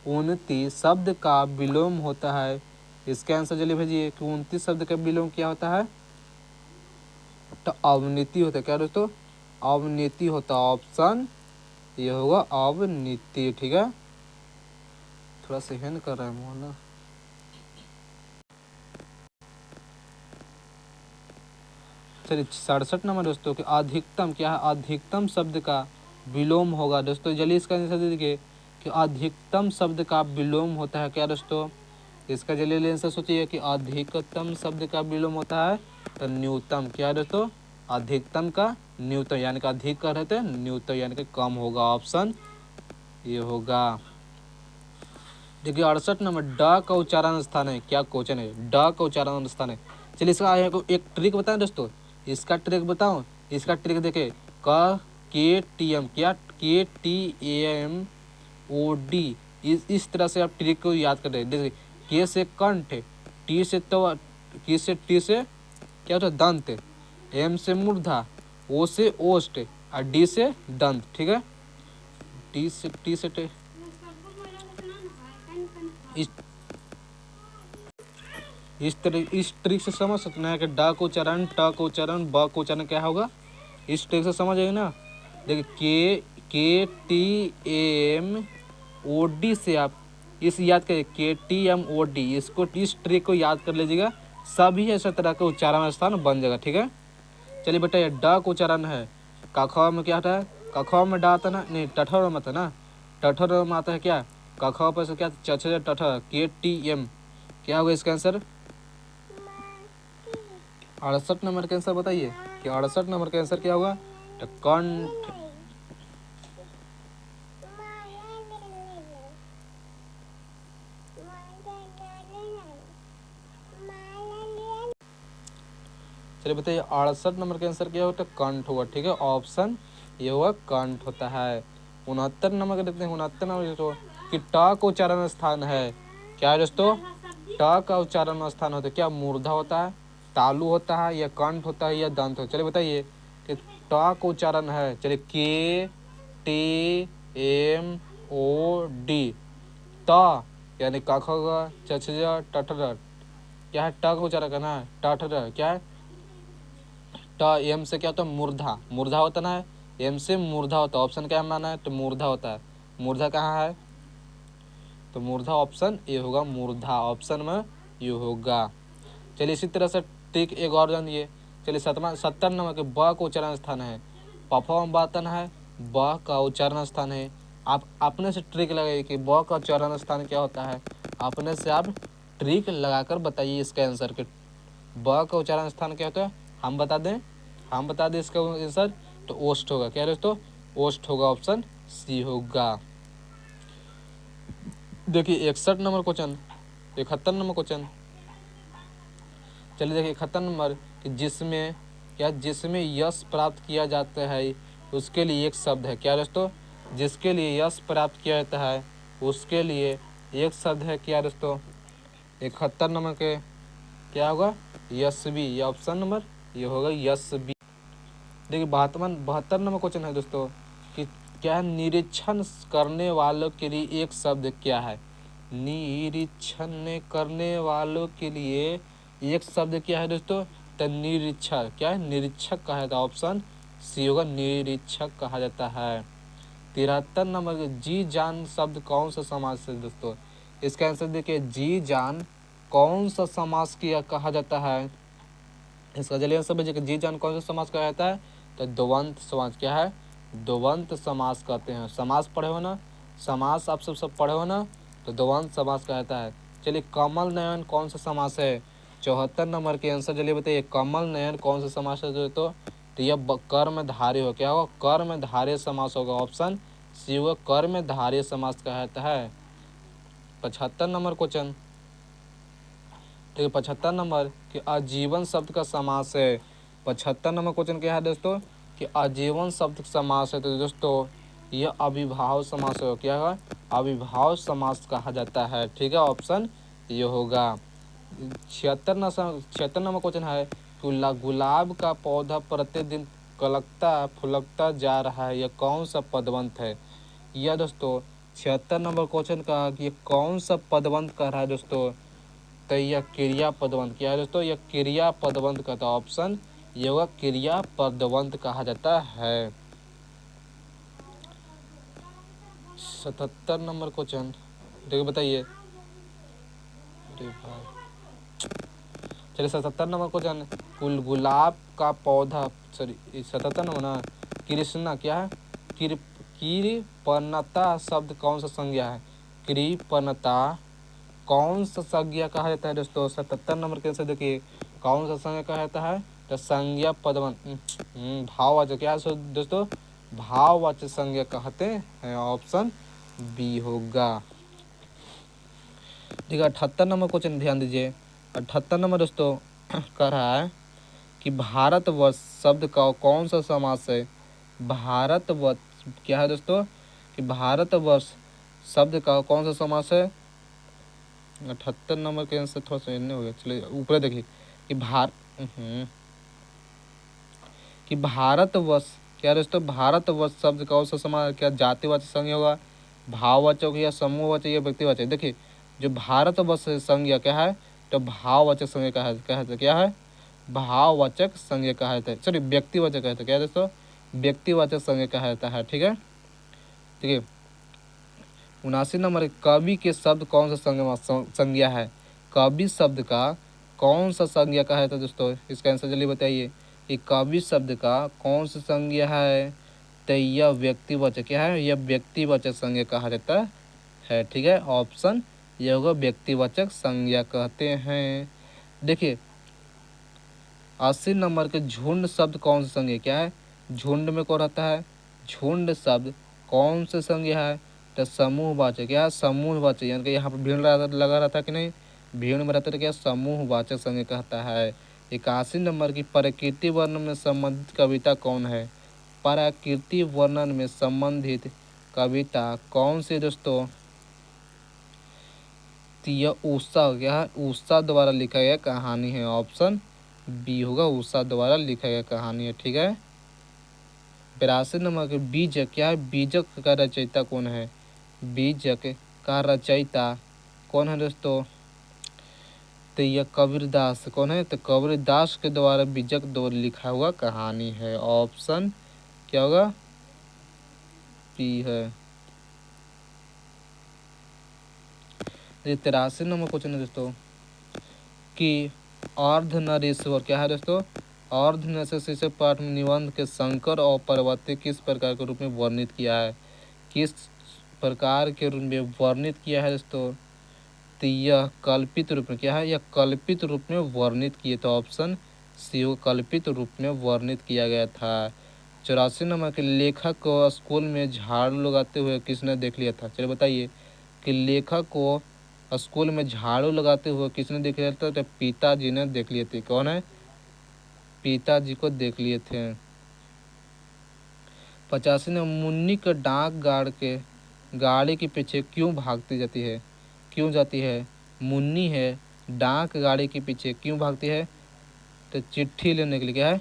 29 शब्द का विलोम होता है। इसका आंसर जल्दी भेजिए कि 29 शब्द का विलोम क्या होता है, तो अवनीति होता है। क्या दोस्तों, अवनीति होता है, ऑप्शन ये होगा अवनीति। ठीक है, थोड़ा सहन कर रहा है मोहन ना। चलिए 67 नंबर दोस्तों कि अधिकतम क्या है, अधिकतम शब्द का विलोम होगा। दोस्तों जल्दी इसका आंसर दे दीजिए कि अधिकतम शब्द का विलोम होता है। क्या दोस्तों, इसका जल्दी आंसर सोचिए कि अधिकतम शब्द का विलोम होता है तो न्यूनतम। क्या दोस्तों, अधिकतम का न्यूनतम, यानी कि अधिक का रहते हैं, न्यूनतम यानी कि कम होगा, ऑप्शन ये होगा। देखिए 68 नंबर ड का उच्चारण स्थान है। क्या क्वेश्चन है, ड का उच्चारण स्थान है। चलिए इसका एक ट्रिक बताएं दोस्तों, इसका ट्रिक बताओ, इसका ट्रिक देखे क के टी एम, क्या के टी एम ओ डी, इस तरह से आप ट्रिक को याद कर रहे हैं। देखिए के से कंठ, टी से तो, टी से क्या होता है दंत, एम से मूर्धा, ओ से ओष्ठ और डी से दंत। ठीक है, टी से इस ट्रिक से समझ सकते हैं कि ड को उच्चारण, ट को उच्चारण, ब को उच्चारण क्या होगा, इस ट्रिक से समझ आएगी ना। देखिए के टी एम ओ डी से आप इस याद करिए, के टी एम ओ डी, इसको इस ट्रिक को याद कर लीजिएगा, सभी ऐसे तरह का उच्चारण स्थान बन जाएगा। ठीक है, चलिए बेटा ये ड का उच्चारण है, कख में क्या आता है, कख में ड आता ना, नहीं टठर में आता ना, टठर में आता है क्या, कख पर से क्या चचे टठर, के टी एम, क्या होगा इसका आंसर। 68 नंबर का आंसर बताइए कि 68 नंबर का आंसर क्या होगा, तो कंठ। चलिए बताइए 68 नंबर का आंसर क्या होता है, कंठ होगा। ठीक है, ऑप्शन ये होगा कंठ होता है। 69 नंबर का देखते हैं, 69 नंबर दोस्तों कि ट का उच्चारण स्थान है। क्या है दोस्तों, ट का उच्चारण स्थान होता है, क्या मूर्धा होता है, तालु होता है, या कंठ होता है, या दंत होता है। चलिए बताइए कि ट का उच्चारण है, चलिए के टी एम ओ डी, ट यानी क ख ग छ छ टठर, क्या है ट का उच्चारण करना है, टठर क्या है, ट एम से क्या होता है मूर्धा, मूर्धा होता ना है, एम से मूर्धा होता है, ऑप्शन क्या माना है, तो मूर्धा होता है। मूर्धा कहाँ है, तो मूर्धा ऑप्शन ये होगा, मूर्धा ऑप्शन में ये होगा। चलिए इसी तरह से ट्रिक एक और जानिए। चलिए 70 नंबर के ब का उच्चारण स्थान है, पफा में बातन है, ब का उच्चारण स्थान है। आप अपने से ट्रिक लगाइए कि ब का उच्चारण स्थान क्या होता है, अपने से आप ट्रिक लगाकर बताइए इसका आंसर के। ब का उच्चारण स्थान क्या होता है, हम बता दें इसका आंसर, तो ओष्ठ होगा। क्या दोस्तों, ओष्ठ होगा, ऑप्शन सी होगा। देखिए 61 नंबर क्वेश्चन, 71 नंबर क्वेश्चन, चलिए देखिए 71 नंबर कि जिसमें यश प्राप्त किया जाता है उसके लिए एक शब्द है। क्या दोस्तों, जिसके लिए यश प्राप्त किया जाता है उसके लिए एक शब्द है। क्या दोस्तों, 71 नंबर के क्या होगा, यशवी। ये ऑप्शन नंबर ये होगा यशवी। देखिए 72 नंबर क्वेश्चन है दोस्तों कि क्या निरीक्षण करने वालों के लिए एक शब्द क्या है। निरीक्षण करने वालों के लिए एक शब्द क्या है दोस्तों, तो निरीक्षक। क्या है, निरीक्षक कहा जाता है, ऑप्शन सी होगा, निरीक्षक कहा जाता है। 73 नंबर जी जान शब्द कौन सा समास है दोस्तों, इसका आंसर देखिए, जी जान कौन सा समास किया कहा जाता है। इसका जलिए आंसर बजेगा, जी जान कौन सा समास कहा जाता है, तो द्वंद्व समास। क्या है, द्वंद्व समास कहते हैं। समास पढ़े हो ना, समास आप सब पढ़े हो ना, तो द्वंद्व समास कहता है। चलिए कमल नयन कौन सा समास है, 74 नंबर के आंसर चलिए बताइए, कमल नयन कौन सा समास है तो यह कर्मधारय हो। क्या होगा, कर्मधारय समास होगा, ऑप्शन सी होगा, कर्मधारय समास कहता है। 75 नंबर क्वेश्चन, ठीक है 75 नंबर कि आजीवन शब्द का समास है। 75 नंबर क्वेश्चन क्या है दोस्तों कि आजीवन शब्द का समास है, तो दोस्तों यह अविभाव समास है। क्या है, अविभाव समास कहा जाता है। ठीक है, ऑप्शन ये होगा। 76 नंबर क्वेश्चन है कि गुलाब का पौधा प्रतिदिन कलकता फुलकता जा रहा है, यह कौन सा पदवंत है। यह दोस्तों 76 नंबर क्वेश्चन का कि कौन सा पदवंत कह रहा है दोस्तों, तो यह क्रिया पदवंत। क्या है दोस्तों, यह क्रिया पदवंत कहता है, ऑप्शन ये होगा, क्रिया पदवंत कहा जाता है। 77 नंबर क्वेश्चन, देखिए बताइए, चलिए 77 नंबर क्वेश्चन, गुलाब का पौधा, सॉरी 77 नंबर ना, कृष्णा क्या है, कृपणता शब्द कौन सा संज्ञा है। कृपणता कौन सा संज्ञा कहा जाता है दोस्तों, 77 नंबर के आंसर देखिए, कौन सा संज्ञा कहा जाता है, तो संज्ञा पदवंत, भाववाचक। क्या दोस्तों, भाववाचक संज्ञा कहते हैं, ऑप्शन बी होगा। ठीक है 78 नंबर क्वेश्चन ध्यान दीजिए। 78 नंबर दोस्तों कह रहा है कि भारतवर्ष शब्द का कौन सा समास है। भारतवर्ष क्या है दोस्तों कि भारतवर्ष शब्द का कौन सा समास है। 78 नंबर के आंसर थोड़ा सा हो गया, चलिए ऊपर देखिए कि कि भारतवर्ष क्या दोस्तों, भारतवर्ष शब्द कौन सा समास, क्या जातिवाचक संज्ञा होगा, भाववाचक या समूहवाचक या व्यक्तिवाचक। देखिए जो भारतवर्ष संज्ञा क्या है, तो भाववाचक संज्ञा क्या है, भाववाचक संज्ञा कहा जाता है, सॉरी व्यक्तिवाचक कहते हैं। क्या दोस्तों, व्यक्तिवाचक संज्ञा कहा जाता है। ठीक है, ठीक है 79 नंबर, कवि के शब्द कौन सा संज्ञा है। कवि शब्द का कौन सा संज्ञा कहा जाता है दोस्तों, इसका आंसर जल्दी बताइए कि कवि शब्द का कौन सा संज्ञा है, तो यह व्यक्तिवाचक क्या है, यह व्यक्तिवाचक संज्ञा कहा जाता है। ठीक है, ऑप्शन यह होगा, व्यक्तिवाचक संज्ञा कहते हैं। देखिए 80 नंबर के झुंड शब्द कौन सा संज्ञा क्या है, झुंड में कौन रहता है, झुंड शब्द कौन सा संज्ञा है, तो समूहवाचक। क्या समूहवाचक, यानी कि यहाँ पर भीड़ लगा रहता है कि नहीं, भीड़ में रहता है, क्या समूहवाचक संज्ञा कहता है। 81 नंबर की प्रकृति वर्णन में संबंधित कविता कौन है। प्रकृति वर्णन में संबंधित कविता कौन सी दोस्तों, यह उषा, क्या है उषा द्वारा लिखा गया कहानी है, ऑप्शन बी होगा, उषा द्वारा लिखा गया कहानी है। ठीक है 82 नंबर के बीजक, क्या है बीजक का रचयिता कौन है, बीजक का रचयिता कौन है दोस्तों, तो यह कबीरदास कौन है, तो कबीरदास के द्वारा बीजक द्वारा लिखा हुआ कहानी है, ऑप्शन क्या होगा, पी है। 83 नंबर क्वेश्चन है दोस्तों कि अर्धनरेश्वर, क्या है दोस्तों, अर्धनरेश्वर पाठ में निबंध के शंकर और पार्वती किस प्रकार के रूप में वर्णित किया है, किस प्रकार के रूप में वर्णित किया है दोस्तों, तो यह कल्पित रूप में क्या है, यह कल्पित रूप में वर्णित किए, तो ऑप्शन सी हो, कल्पित रूप में वर्णित किया गया था। 84 नंबर के लेखक को स्कूल में झाड़ू लगाते हुए किसने देख लिया था? चलिए बताइए कि लेखक को स्कूल में झाड़ू लगाते हुए किसने देख लिया था? तो पिताजी ने देख लिए थे। कौन है? पिताजी को देख लिए थे। 85 में मुन्नी का डाक गाड़ी के पीछे क्यों भागती जाती है? क्यों जाती है? मुन्नी है डाक गाड़ी के पीछे क्यों भागती है? तो चिट्ठी लेने के लिए। क्या है?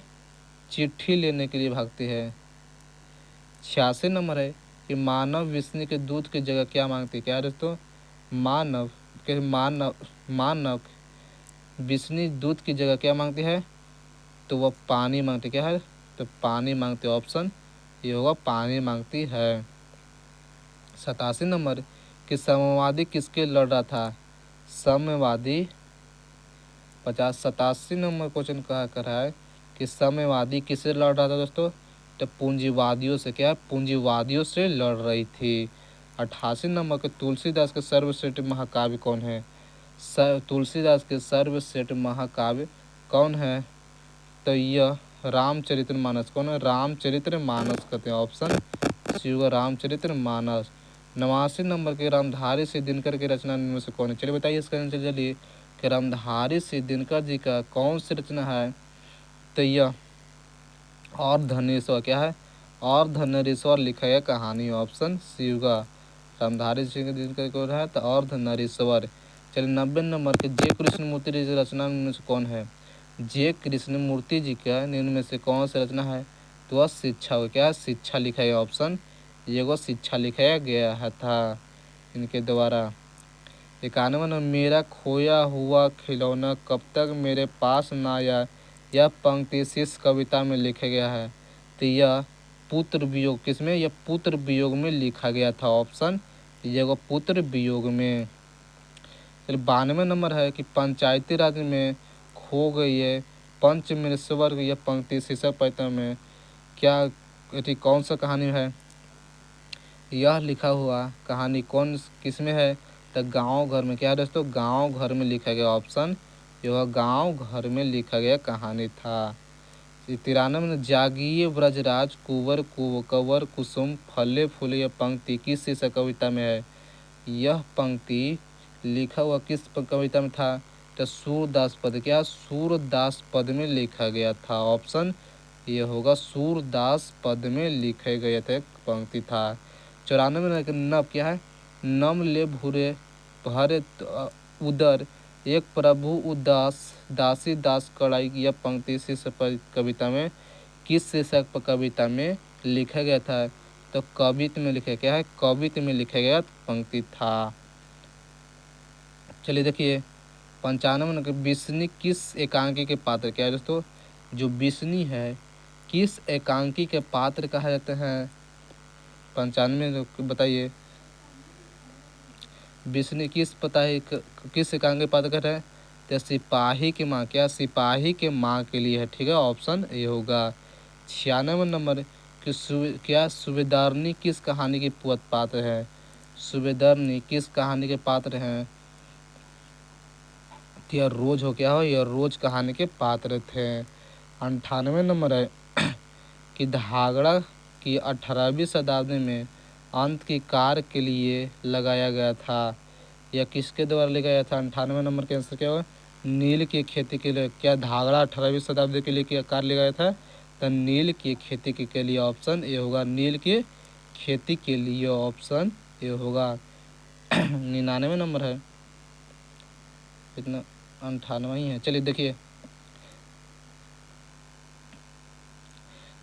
चिट्ठी लेने के लिए भागती है। 86 नंबर है कि मानव विष्णु के दूध की जगह क्या मांगती है? क्या है दोस्तों? मानव विष्णु दूध की जगह क्या मांगती है? तो वह पानी मांगती। क्या है? तो पानी मांगती। ऑप्शन ये होगा, पानी मांगती है। 87 नंबर कि साम्यवादी किसके लड़ रहा था? साम्यवादी 87 नंबर क्वेश्चन कहा कर रहा है कि साम्यवादी किससे लड़ रहा था दोस्तों? तो पूंजीवादियों से। क्या? पूंजीवादियों से लड़ रही थी। 88 नंबर के तुलसीदास के सर्वश्रेष्ठ महाकाव्य कौन है? तुलसीदास के सर्वश्रेष्ठ महाकाव्य कौन है? तो यह रामचरितमानस। कौन है? रामचरितमानस कहते हैं। ऑप्शन सी होगा, रामचरितमानस। 89 नंबर के रामधारी सिंह दिनकर की रचना में से कौन है? चलिए बताइए इसका आंसर जल्दी कि रामधारी सिंह दिनकर जी का कौन सी रचना है? तो यह और धनेश्वर। क्या है? और धनेश्वर लिखा है कहानी। ऑप्शन सी होगा, रामधारी सिंह दिनकर को है तो और धनेश्वर। चलिए 90 नंबर के जे कृष्णमूर्ति जी की रचना में से कौन है? जे कृष्णमूर्ति जी का निम्न में से कौन सी रचना है? तो वह शिक्षा हो। क्या? शिक्षा लिखा है। ऑप्शन ये वो शिक्षा लिखाया गया है था इनके द्वारा। 91 नंबर मेरा खोया हुआ खिलौना कब तक मेरे पास न आया, यह पंक्ति किस कविता में लिखा गया है? तो यह पुत्र वियोग। किसमें? यह पुत्र वियोग में लिखा गया था। ऑप्शन ये वो पुत्र वियोग में। 92 नंबर है कि पंचायती राज में खो गई है पंचमेश्वर, यह पंक्ति शीर्षक पैतम में क्या थी? कौन सा कहानी है? यह लिखा हुआ कहानी कौन किस में है? तो गांव घर में। क्या है दोस्तों? गांव घर में लिखा गया। ऑप्शन यह गांव घर में लिखा गया कहानी था। 93 में जागिए ब्रजराज कुंवर कंवर कुसुम फले फूले, यह पंक्ति किस शीर्षक कविता में है? यह पंक्ति लिखा हुआ किस कविता में था? तो सूरदास पद। क्या? सूरदास पद में लिखा गया था। ऑप्शन ये होगा, सूरदास पद में लिखे गए थे पंक्ति था। 94 में नब। क्या है? नम ले भूरे भरे उदर एक प्रभु उदास दासी दास कड़ाई, यह पंक्ति शीर्षक कविता में किस शीर्षक कविता में लिखा गया था? तो कवित्व में लिखा। क्या है? कवित्व में लिखा गया पंक्ति था। चलिए देखिए 95 बिस्नी किस एकांकी के पात्र? क्या है दोस्तों? जो बिस्नी है किस एकांकी के पात्र कहा जाते हैं? 95 बताइए। बिस्नी किस पता है किस एकांक के पात्र कहते हैं? तो सिपाही की माँ। क्या? सिपाही के माँ के लिए है। ठीक है, ऑप्शन ये होगा। 96 नंबर कि क्या सूबेदारनी किस कहानी के पात्र है? सूबेदारनी किस कहानी के पात्र हैं? यह रोज हो। क्या हो? यह रोज कहानी के पात्र थे। 98 नंबर है कि धागड़ा की 18वीं शताब्दी में अंत की कार के लिए लगाया गया था। यह किसके द्वारा लगाया था? 98 नंबर के आंसर क्या होगा? नील की खेती के लिए। क्या धागड़ा 18वीं शताब्दी के लिए क्या कार लगाया था? तो नील की खेती के लिए। ऑप्शन ये होगा, नील की खेती के लिए। ऑप्शन ये होगा। 99 नंबर है, इतना 98 ही है। चलिए देखिए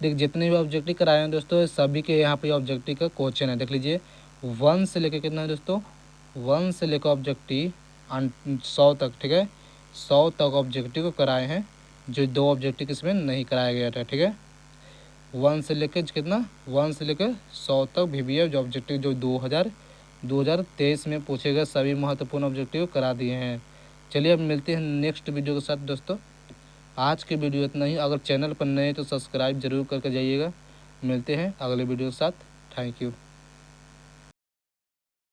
जितने भी ऑब्जेक्टिव कराए हैं दोस्तों सभी के यहाँ पे ऑब्जेक्टिव का क्वेश्चन है। देख लीजिए 1 से लेकर कितना है दोस्तों? 1 से लेकर ऑब्जेक्टिव 100 तक। ठीक है, 100 तक ऑब्जेक्टिव को कराए हैं, जो 2 ऑब्जेक्टिव इसमें नहीं कराया गया था। ठीक है, 1 से लेकर कितना? 1 से लेकर 100 तक VBA जो ऑब्जेक्टिव जो 2023 में पूछे गए सभी महत्वपूर्ण ऑब्जेक्टिव करा दिए हैं। चलिए अब मिलते हैं नेक्स्ट वीडियो के साथ दोस्तों। आज के वीडियो इतना ही। अगर चैनल पर नए तो सब्सक्राइब जरूर करके जाइएगा। मिलते हैं अगले वीडियो के साथ। Thank you.